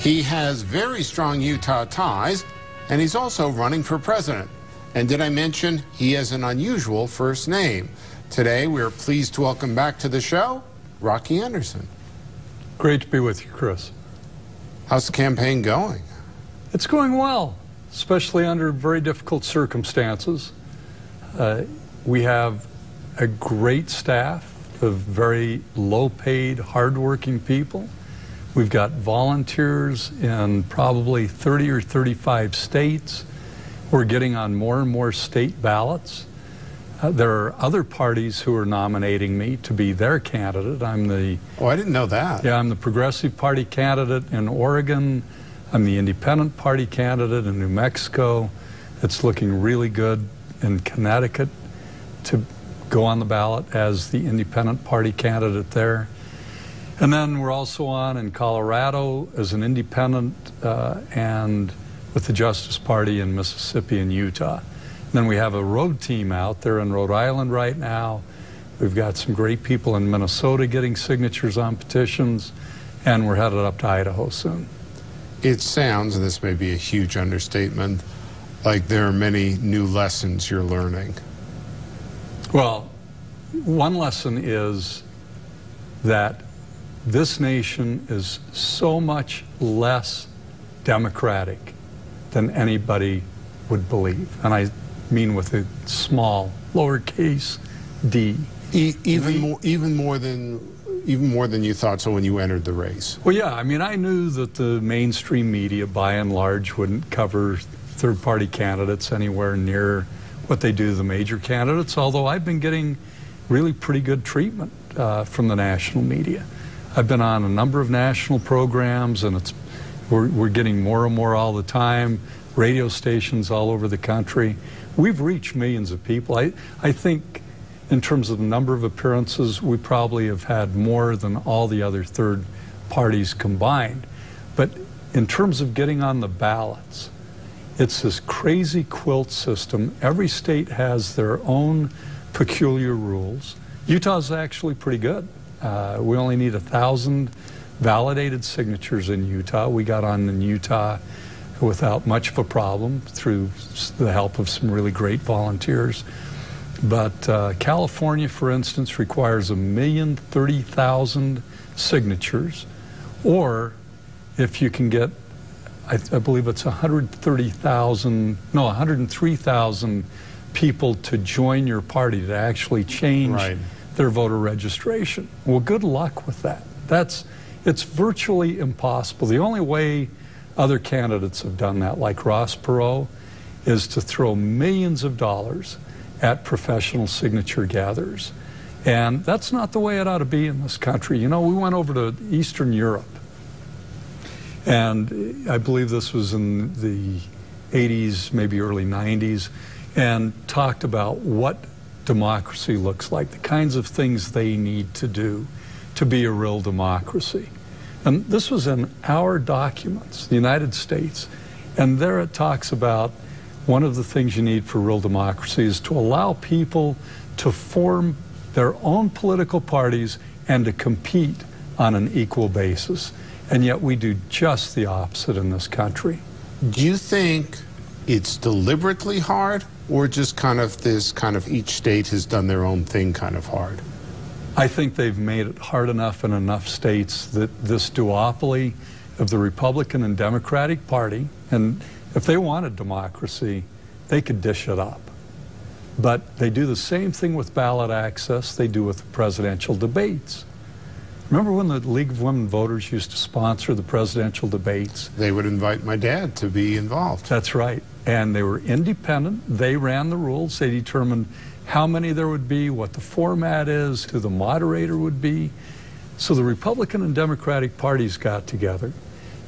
He has very strong Utah ties, and he's also running for president. And did I mention he has an unusual first name? Today, we are pleased to welcome back to the show, Rocky Anderson. Great to be with you, Chris. How's the campaign going? It's going well, especially under very difficult circumstances. We have a great staff of very low-paid, hard-working people. We've got volunteers in probably 30 or 35 states. We're getting on more and more state ballots. There are other parties who are nominating me to be their candidate. Oh, I didn't know that. Yeah, I'm the Progressive Party candidate in Oregon. I'm the Independent Party candidate in New Mexico. It's looking really good in Connecticut to go on the ballot as the Independent Party candidate there. And then we're also on in Colorado as an independent and with the Justice Party in Mississippi and Utah. And then we have a road team out there in Rhode Island right now. We've got some great people in Minnesota getting signatures on petitions, and we're headed up to Idaho soon. It sounds, and this may be a huge understatement, like there are many new lessons you're learning. Well, one lesson is that this nation is so much less democratic than anybody would believe. And I mean with a small, lowercase d. Even more than you thought so when you entered the race. Well, yeah, I mean, I knew that the mainstream media, by and large, wouldn't cover third-party candidates anywhere near what they do to the major candidates, although I've been getting really pretty good treatment from the national media. I've been on a number of national programs, and we're getting more and more all the time, radio stations all over the country. We've reached millions of people. I think in terms of the number of appearances, we probably have had more than all the other third parties combined. But in terms of getting on the ballots, it's this crazy quilt system. Every state has their own peculiar rules. Utah's actually pretty good. We only need 1,000 validated signatures in Utah. We got on in Utah without much of a problem through the help of some really great volunteers. But California, for instance, requires 1,030,000 signatures, or if you can get, I believe it's 103,000 people to join your party to actually change their voter registration. Well, good luck with that. It's virtually impossible. The only way other candidates have done that, like Ross Perot, is to throw millions of dollars at professional signature gatherers. And that's not the way it ought to be in this country. You know, we went over to Eastern Europe, and I believe this was in the 80s, maybe early 90s, and talked about what democracy looks like, the kinds of things they need to do to be a real democracy. And this was in our documents, the United States, and there it talks about one of the things you need for real democracy is to allow people to form their own political parties and to compete on an equal basis. And yet we do just the opposite in this country. Do you think it's deliberately hard, or just kind of each state has done their own thing kind of hard? I think they've made it hard enough in enough states that this duopoly of the Republican and Democratic Party, and if they wanted democracy, they could dish it up. But they do the same thing with ballot access they do with presidential debates. Remember when the League of Women Voters used to sponsor the presidential debates? They would invite my dad to be involved. That's right. And they were independent. They ran the rules. They determined how many there would be, what the format is, who the moderator would be. So the Republican and Democratic parties got together.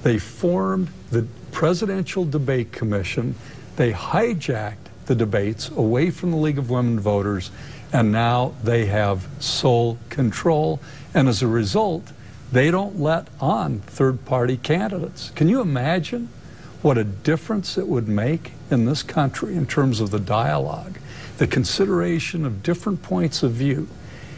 They formed the Presidential Debate Commission. They hijacked the debates away from the League of Women Voters, and now they have sole control. And as a result, they don't let on third-party candidates. Can you imagine what a difference it would make in this country in terms of the dialogue, the consideration of different points of view,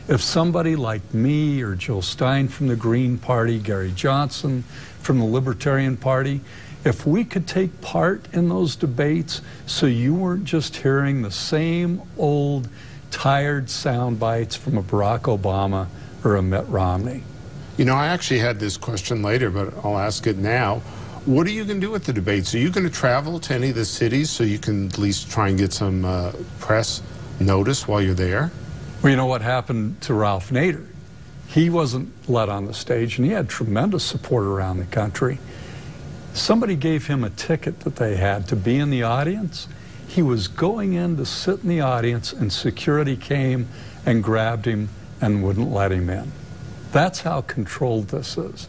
If somebody like me or Jill Stein from the Green Party, Gary Johnson from the Libertarian Party, if we could take part in those debates so you weren't just hearing the same old tired sound bites from a Barack Obama or a Mitt Romney. You know, I actually had this question later, but I'll ask it now. What are you going to do with the debates? Are you going to travel to any of the cities so you can at least try and get some press notice while you're there? Well, you know what happened to Ralph Nader? He wasn't let on the stage, and he had tremendous support around the country. Somebody gave him a ticket that they had to be in the audience. He was going in to sit in the audience, and security came and grabbed him and wouldn't let him in. That's how controlled this is.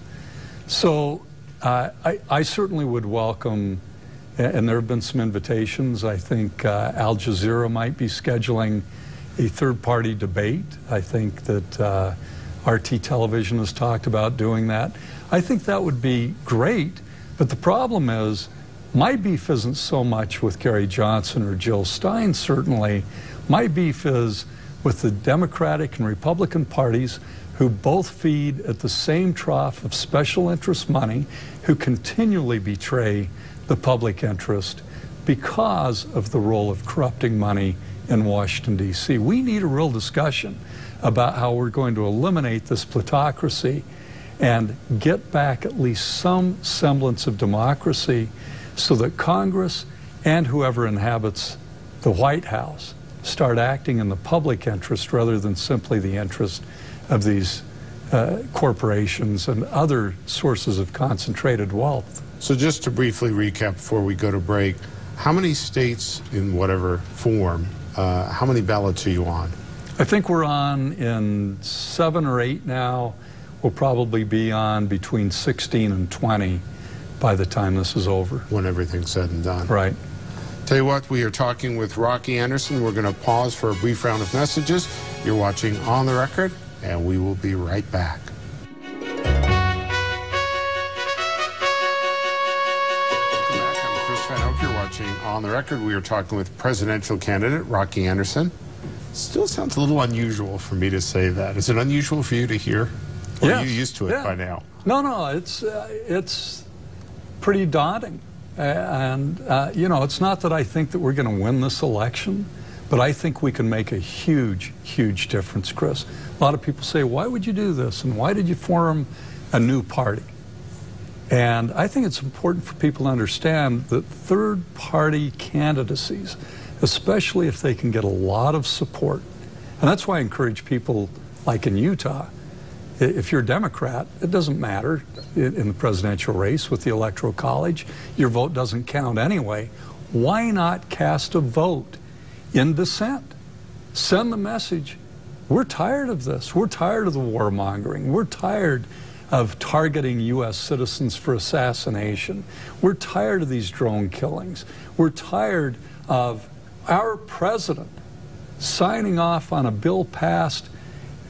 So I certainly would welcome, and there have been some invitations. I think Al Jazeera might be scheduling a third-party debate. I think that RT Television has talked about doing that. I think that would be great, but the problem is my beef isn't so much with Gary Johnson or Jill Stein, certainly. My beef is with the Democratic and Republican parties who both feed at the same trough of special interest money, who continually betray the public interest because of the role of corrupting money in Washington, D.C. We need a real discussion about how we're going to eliminate this plutocracy and get back at least some semblance of democracy so that Congress and whoever inhabits the White House start acting in the public interest rather than simply the interest of these corporations and other sources of concentrated wealth. So just to briefly recap before we go to break, how many states in whatever form, how many ballots are you on? I think we're on in 7 or 8 now. We'll probably be on between 16 and 20 by the time this is over. When everything's said and done. Right. Tell you what, we are talking with Rocky Anderson. We're going to pause for a brief round of messages. You're watching On the Record, and we will be right back. Welcome back. I'm Chris Vanocur. You're watching On the Record. We are talking with presidential candidate Rocky Anderson. Still sounds a little unusual for me to say that. Is it unusual for you to hear? Or Yes. are you used to it by now? No, it's pretty daunting. And, you know, it's not that I think that we're going to win this election, but I think we can make a huge, huge difference, Chris. A lot of people say, why would you do this? And why did you form a new party? And I think it's important for people to understand that third-party candidacies, especially if they can get a lot of support, and that's why I encourage people like in Utah, if you're a Democrat, it doesn't matter in the presidential race with the Electoral College. Your vote doesn't count anyway. Why not cast a vote in dissent? Send the message, we're tired of this. We're tired of the warmongering. We're tired of targeting U.S. citizens for assassination. We're tired of these drone killings. We're tired of our president signing off on a bill passed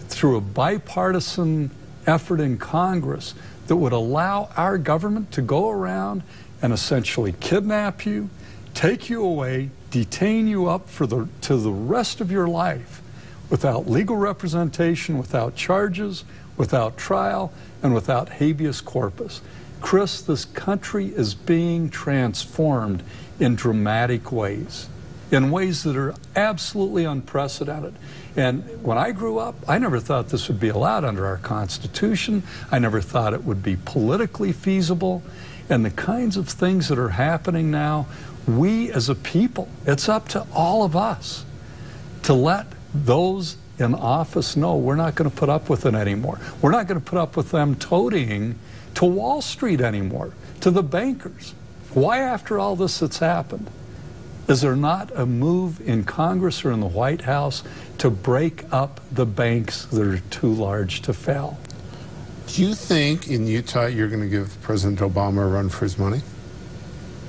through a bipartisan effort in Congress that would allow our government to go around and essentially kidnap you, take you away, detain you up to the rest of your life without legal representation, without charges, without trial, and without habeas corpus. Chris, this country is being transformed in dramatic ways, in ways that are absolutely unprecedented. And when I grew up, I never thought this would be allowed under our Constitution. I never thought it would be politically feasible. And the kinds of things that are happening now, we as a people, it's up to all of us to let those in office know we're not going to put up with it anymore. We're not going to put up with them toadying to Wall Street anymore, to the bankers. Why, after all this that's happened, is there not a move in Congress or in the White House to break up the banks that are too large to fail? Do you think in Utah you're going to give President Obama a run for his money?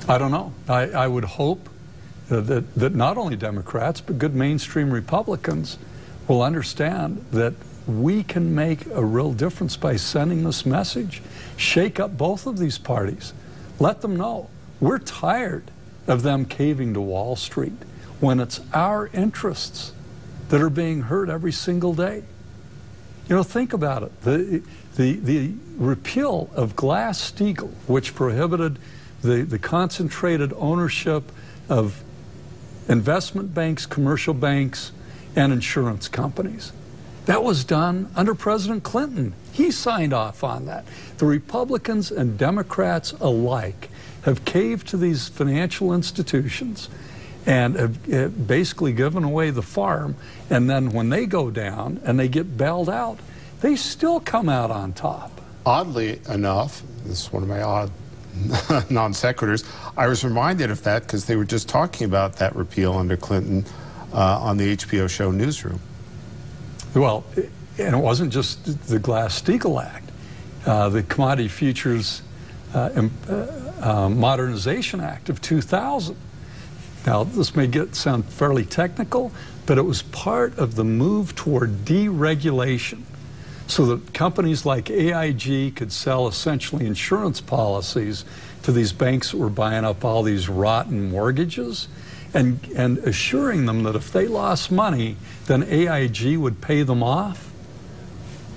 I don't know. I would hope that not only Democrats, but good mainstream Republicans will understand that we can make a real difference by sending this message. Shake up both of these parties. Let them know we're tired of them caving to Wall Street when it's our interests that are being hurt every single day. You know, think about it. The repeal of Glass-Steagall, which prohibited the concentrated ownership of investment banks, commercial banks, and insurance companies. That was done under President Clinton. He signed off on that. The Republicans and Democrats alike have caved to these financial institutions and have basically given away the farm. And then when they go down and they get bailed out, they still come out on top. Oddly enough, this is one of my odd non sequiturs, I was reminded of that because they were just talking about that repeal under Clinton on the HBO show Newsroom. Well, and it wasn't just the Glass-Steagall Act. The Commodity Futures Modernization Act of 2000. Now, this may sound fairly technical, but it was part of the move toward deregulation so that companies like AIG could sell essentially insurance policies to these banks that were buying up all these rotten mortgages and assuring them that if they lost money, then AIG would pay them off.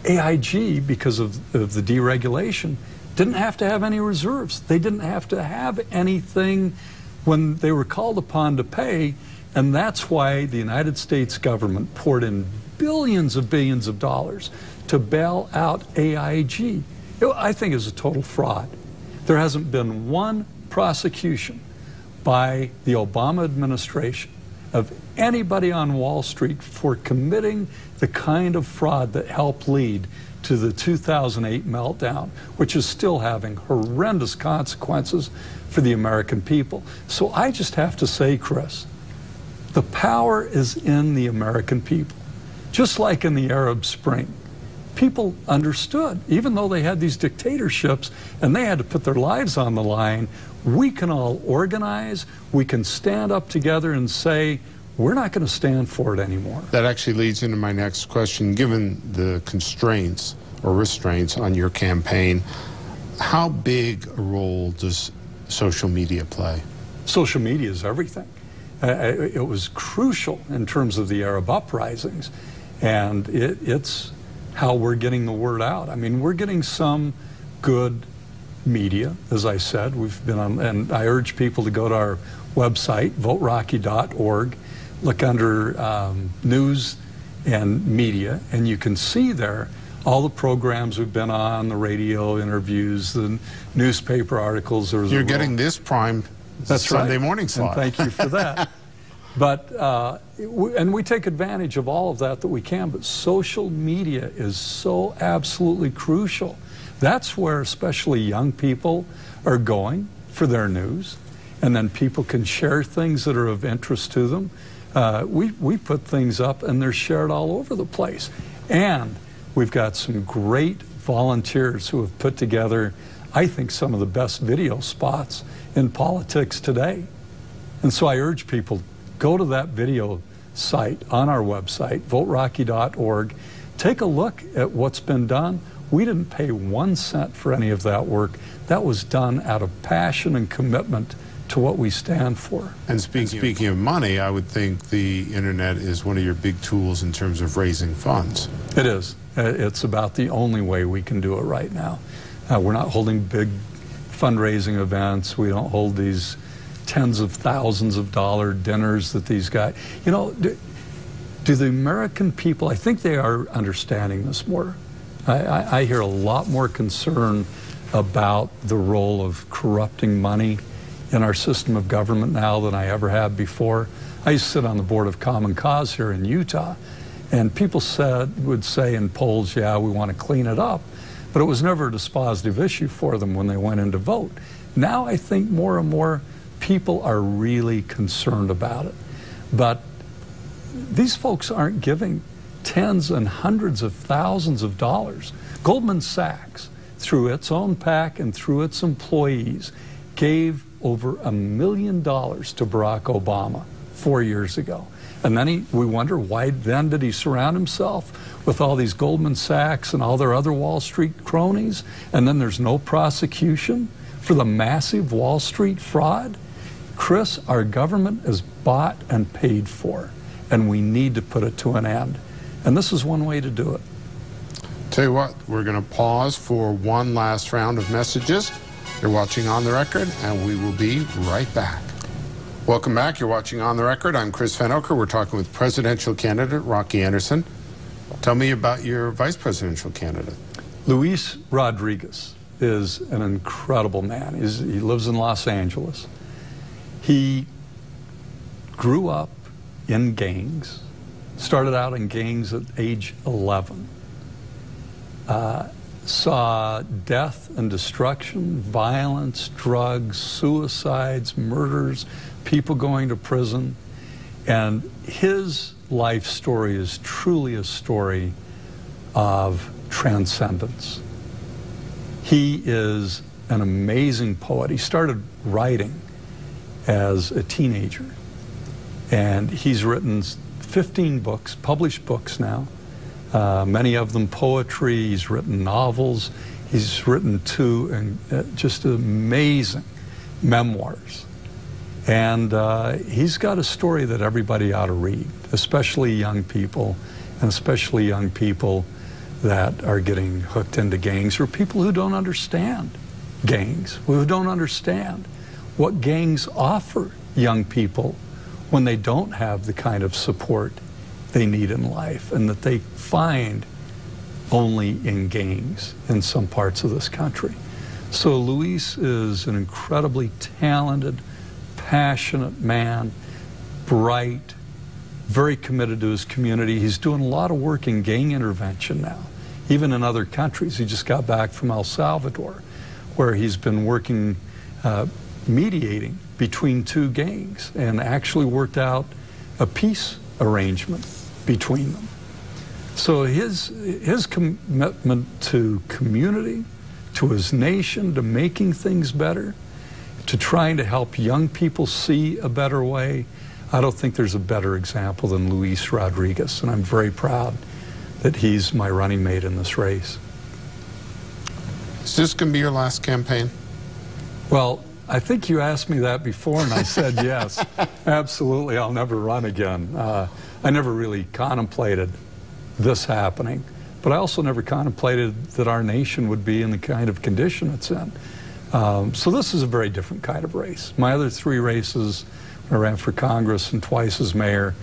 AIG, because of the deregulation, didn't have to have any reserves. They didn't have to have anything when they were called upon to pay, and that's why the United States government poured in billions of dollars to bail out AIG. I think it's a total fraud. There hasn't been one prosecution by the Obama administration of anybody on Wall Street for committing the kind of fraud that helped lead to the 2008 meltdown, which is still having horrendous consequences for the American people. So I just have to say, Chris, the power is in the American people. Just like in the Arab Spring, people understood, even though they had these dictatorships and they had to put their lives on the line, we can all organize, we can stand up together and say, we're not going to stand for it anymore. That actually leads into my next question. Given the constraints or restraints on your campaign, how big a role does social media play? Social media is everything. It was crucial in terms of the Arab uprisings, and it's how we're getting the word out. I mean, we're getting some good media, as I said. We've been on, and I urge people to go to our website, voterocky.org, look under news and media, and you can see there all the programs we've been on, the radio interviews, the newspaper articles. You're getting this prime Sunday morning slot. And thank you for that. But, and we take advantage of all of that we can, but social media is so absolutely crucial. That's where especially young people are going for their news, and then people can share things that are of interest to them. We put things up and they're shared all over the place. And we've got some great volunteers who have put together, I think, some of the best video spots in politics today. And so I urge people, go to that video site on our website, voterocky.org. Take a look at what's been done. We didn't pay 1 cent for any of that work. That was done out of passion and commitment to what we stand for. And speaking of money, I would think the internet is one of your big tools in terms of raising funds. It is. It's about the only way we can do it right now. We're not holding big fundraising events. We don't hold these tens of thousands of dollar dinners that these guys, you know, do the American people, I think they are understanding this more. I hear a lot more concern about the role of corrupting money in our system of government now than I ever have before. I used to sit on the board of Common Cause here in Utah, and people would say in polls, yeah, we want to clean it up, but it was never a dispositive issue for them when they went in to vote. Now I think more and more people are really concerned about it. But these folks aren't giving tens and hundreds of thousands of dollars. Goldman Sachs, through its own PAC and through its employees, gave over $1 million to Barack Obama 4 years ago. And then we wonder, why then did he surround himself with all these Goldman Sachs and all their other Wall Street cronies, and then there's no prosecution for the massive Wall Street fraud? Chris, our government is bought and paid for, and we need to put it to an end. And this is one way to do it. Tell you what, we're going to pause for one last round of messages. You're watching On the Record, and we will be right back. Welcome back. You're watching On the Record. I'm Chris Vanocur. We're talking with presidential candidate Rocky Anderson. Tell me about your vice presidential candidate. Luis Rodriguez is an incredible man. He lives in Los Angeles. He grew up in gangs, started out in gangs at age 11, saw death and destruction, violence, drugs, suicides, murders, people going to prison, and his life story is truly a story of transcendence. He is an amazing poet. He started writing as a teenager, and he's written 15 books, published books now, many of them poetry. He's written novels. He's written just amazing memoirs. And he's got a story that everybody ought to read, especially young people, and especially young people that are getting hooked into gangs, or people who don't understand gangs, who don't understand what gangs offer young people when they don't have the kind of support they need in life, and that they find only in gangs in some parts of this country. So Luis is an incredibly talented, passionate man, bright, very committed to his community. He's doing a lot of work in gang intervention now, even in other countries. He just got back from El Salvador, where he's been working, mediating between two gangs, and actually worked out a peace arrangement between them. So his commitment to community, to his nation, to making things better, to trying to help young people see a better way, I don't think there's a better example than Luis Rodriguez, and I'm very proud that he's my running mate in this race. Is this going to be your last campaign? Well, I think you asked me that before, and I said yes. Absolutely, I'll never run again. I never really contemplated this happening, but I also never contemplated that our nation would be in the kind of condition it's in. So this is a very different kind of race. My other three races, I ran for Congress and twice as mayor,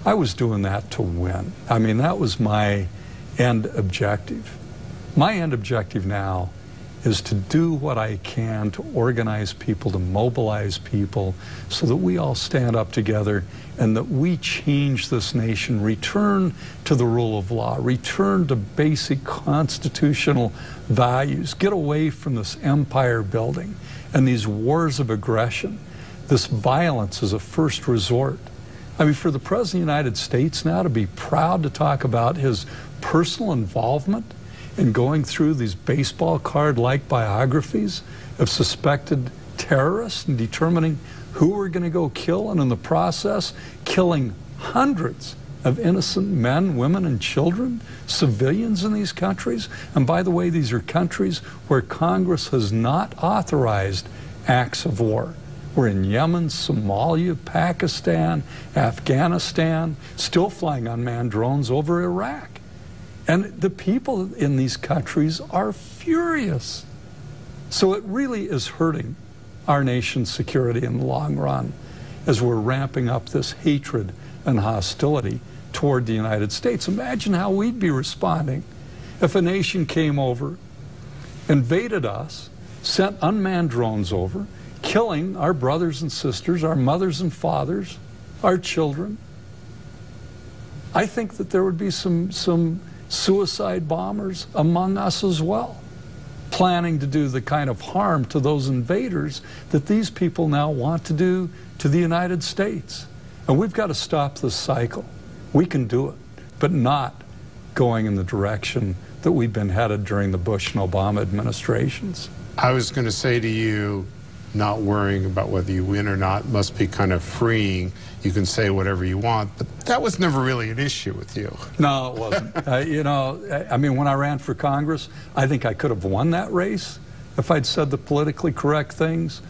I was doing that to win. I mean, that was my end objective. My end objective now is to do what I can to organize people, to mobilize people, so that we all stand up together and that we change this nation, return to the rule of law, return to basic constitutional values, get away from this empire building and these wars of aggression, this violence as a first resort. I mean, for the President of the United States now to be proud to talk about his personal involvement in going through these baseball card-like biographies of suspected terrorists and determining who we're going to go kill, and in the process killing hundreds of innocent men, women, and children, civilians in these countries. And by the way, these are countries where Congress has not authorized acts of war. We're in Yemen, Somalia, Pakistan, Afghanistan, still flying unmanned drones over Iraq. And the people in these countries are furious. So it really is hurting our nation's security in the long run as we're ramping up this hatred and hostility toward the United States. Imagine how we'd be responding if a nation came over, invaded us, sent unmanned drones over, killing our brothers and sisters, our mothers and fathers, our children. I think that there would be some suicide bombers among us as well, planning to do the kind of harm to those invaders that these people now want to do to the United States. And we've got to stop this cycle. We can do it, but not going in the direction that we've been headed during the Bush and Obama administrations. I was going to say to you, not worrying about whether you win or not must be kind of freeing. You can say whatever you want, but that was never really an issue with you. No, it wasn't. You know, I mean, when I ran for Congress, I think I could have won that race if I'd said the politically correct things,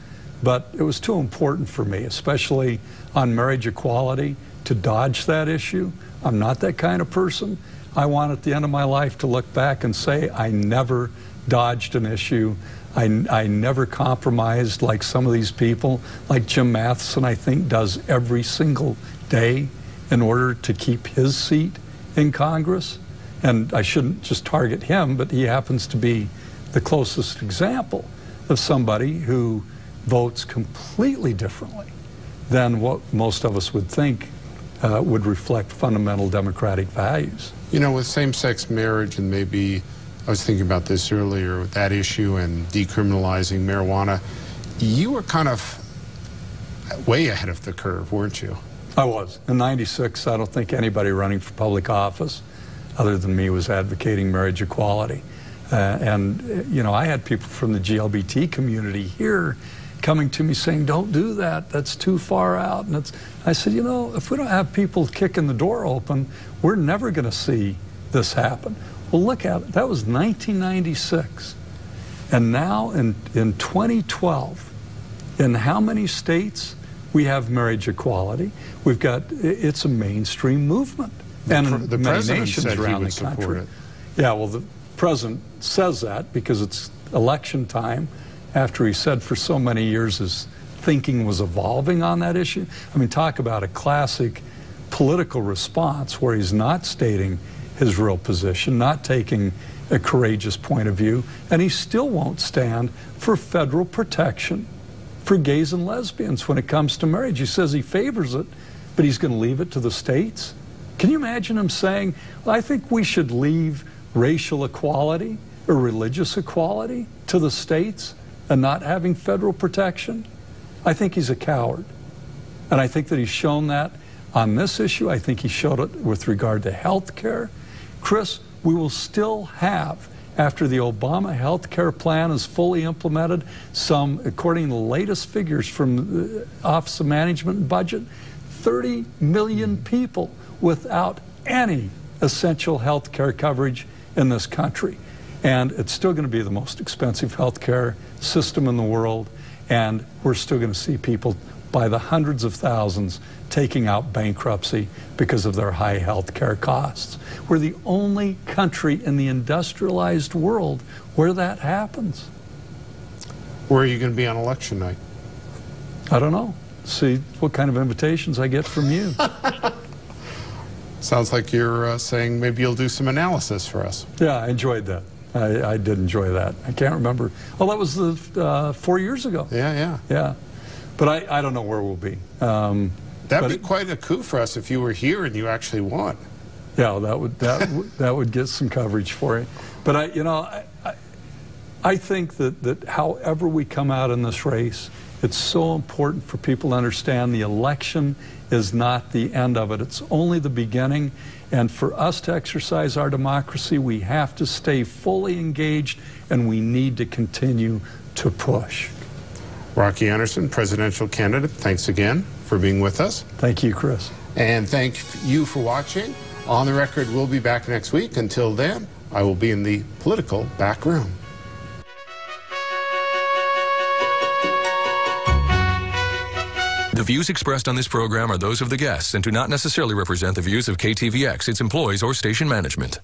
but it was too important for me, especially on marriage equality, to dodge that issue. I'm not that kind of person. I want at the end of my life to look back and say I never dodged an issue. I never compromised like some of these people, like Jim Matheson, I think, does every single day in order to keep his seat in Congress. And I shouldn't just target him, but he happens to be the closest example of somebody who votes completely differently than what most of us would think would reflect fundamental democratic values. You know, with same-sex marriage, and maybe I was thinking about this earlier, with that issue and decriminalizing marijuana, you were kind of way ahead of the curve, weren't you? I was. In '96, I don't think anybody running for public office other than me was advocating marriage equality. And, you know, I had people from the GLBT community here coming to me saying, don't do that, that's too far out. And I said, you know, if we don't have people kicking the door open, we're never going to see this happen. Well, look at it. That was 1996. And now in 2012, in how many states we have marriage equality? We've got, it's a mainstream movement. And the many president nations said around he would the country. support it. Yeah, well, the president says that because it's election time, after he said for so many years his thinking was evolving on that issue. I mean, talk about a classic political response where he's not stating his real position, not taking a courageous point of view, and he still won't stand for federal protection for gays and lesbians when it comes to marriage. He says he favors it, but he's going to leave it to the states. Can you imagine him saying, well, I think we should leave racial equality or religious equality to the states and not having federal protection? I think he's a coward. And I think that he's shown that on this issue. I think he showed it with regard to health care. Chris, we will still have, after the Obama health care plan is fully implemented, some, according to the latest figures from the Office of Management and Budget, 30 million people without any essential health care coverage in this country. And it's still going to be the most expensive health care system in the world, and we're still going to see people by the hundreds of thousands taking out bankruptcy because of their high health care costs. We're the only country in the industrialized world where that happens. Where are you going to be on election night? I don't know. See what kind of invitations I get from you. Sounds like you're saying maybe you'll do some analysis for us. Yeah, I enjoyed that. I did enjoy that. I can't remember. Oh, that was the 4 years ago. Yeah. But I don't know where we'll be. That'd be quite a coup for us if you were here and you actually won. Yeah, that would get some coverage for you. But I think that however we come out in this race, it's so important for people to understand the election is not the end of it. It's only the beginning. And for us to exercise our democracy, we have to stay fully engaged, and we need to continue to push. Rocky Anderson, presidential candidate, thanks again for being with us. Thank you, Chris. And thank you for watching. On the Record will be back next week. Until then, I will be in the political back room. The views expressed on this program are those of the guests and do not necessarily represent the views of KTVX, its employees, or station management.